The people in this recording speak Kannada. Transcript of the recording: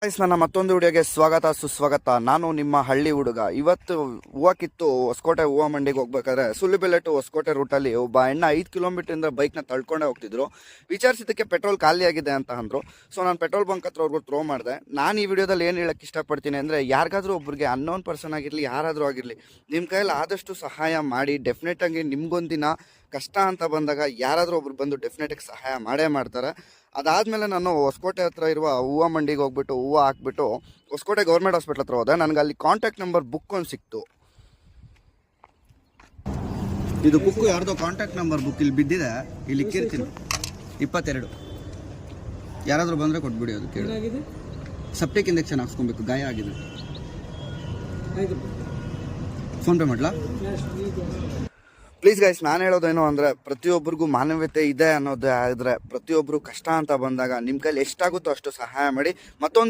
ನನ್ನ ಮತ್ತೊಂದು ವಿಡಿಯೋಗೆ ಸ್ವಾಗತ ಸುಸ್ವಾಗತ. ನಾನು ನಿಮ್ಮ ಹಳ್ಳಿ ಹುಡುಗ. ಇವತ್ತು ಹೂವು ಕಿತ್ತು ಹೊಸಕೋಟೆ ಹೂವು ಮಂಡಿಗೆ ಹೋಗ್ಬೇಕಾದ್ರೆ ಸುಲಿಬೆಲೆ ಟು ಹೊಸಕೋಟೆ ರೂಟಲ್ಲಿ ಒಬ್ಬ ಹೆಣ್ಣ 5 ಕಿಲೋಮೀಟರಿಂದ ಬೈಕ್ನ ತಳ್ಕೊಂಡೇ ಹೋಗ್ತಿದ್ರು. ವಿಚಾರಿಸಿದ್ದಕ್ಕೆ ಪೆಟ್ರೋಲ್ ಖಾಲಿ ಆಗಿದೆ ಅಂತ ಅಂದರು. ಸೊ ನಾನು ಪೆಟ್ರೋಲ್ ಬಂಕ್ ಹತ್ರ ಅವ್ರಿಗೂ ಥ್ರೋ ಮಾಡಿದೆ. ನಾನು ಈ ವಿಡಿಯೋದಲ್ಲಿ ಏನು ಹೇಳಕ್ಕೆ ಇಷ್ಟಪಡ್ತೀನಿ ಅಂದರೆ, ಯಾರಿಗಾದ್ರೂ ಒಬ್ಬರಿಗೆ ಅನ್ನೋನ್ ಪರ್ಸನ್ ಆಗಿರಲಿ, ಯಾರಾದರೂ ಆಗಿರಲಿ, ನಿಮ್ಮ ಕೈಯಲ್ಲಿ ಆದಷ್ಟು ಸಹಾಯ ಮಾಡಿ. ಡೆಫಿನೆಟಾಗಿ ನಿಮ್ಗೊಂದಿನ ಕಷ್ಟ ಅಂತ ಬಂದಾಗ ಯಾರಾದರೂ ಒಬ್ರು ಬಂದು ಡೆಫಿನೆಟಾಗಿ ಸಹಾಯ ಮಾಡೇ ಮಾಡ್ತಾರೆ. ಅದಾದಮೇಲೆ ನಾನು ಹೊಸಕೋಟೆ ಹತ್ರ ಇರುವ ಹೂವು ಮಂಡಿಗೆ ಹೋಗ್ಬಿಟ್ಟು ಹೂವು ಹಾಕ್ಬಿಟ್ಟು ಹೊಸಕೋಟೆ ಗೌರ್ಮೆಂಟ್ ಹಾಸ್ಪಿಟ್ಲ್ ಹತ್ರ ಹೋದೆ. ನನಗೆ ಅಲ್ಲಿ ಕಾಂಟ್ಯಾಕ್ಟ್ ನಂಬರ್ ಬುಕ್ ಒಂದು ಸಿಕ್ತು. ಇದು ಬುಕ್ಕು ಯಾರ್ದೋ ಕಾಂಟ್ಯಾಕ್ಟ್ ನಂಬರ್ ಬುಕ್ ಇಲ್ಲಿ ಬಿದ್ದಿದೆ, ಇಲ್ಲಿ ಇಕ್ಕಿರ್ತೀನಿ. 22 ಯಾರಾದರೂ ಬಂದರೆ ಕೊಟ್ಬಿಡಿ. ಅದು ಕೇಳಿ ಸೆಪ್ಟಿಕ್ ಇಂಜೆಕ್ಷನ್ ಹಾಕ್ಸ್ಕೊಬೇಕು, ಗಾಯ ಆಗಿದೆ. ಫೋನ್ಪೇ ಮಾಡಲಾ? ಪ್ಲೀಸ್ ಗೈಸ್, ನಾನು ಹೇಳೋದೇನು ಅಂದರೆ, ಪ್ರತಿಯೊಬ್ಬರಿಗೂ ಮಾನವೀಯತೆ ಇದೆ ಅನ್ನೋದೇ ಆದರೆ ಪ್ರತಿಯೊಬ್ಬರು ಕಷ್ಟ ಅಂತ ಬಂದಾಗ ನಿಮ್ಮ ಕೈಲಿ ಎಷ್ಟಾಗುತ್ತೋ ಅಷ್ಟು ಸಹಾಯ ಮಾಡಿ. ಮತ್ತೊಂದು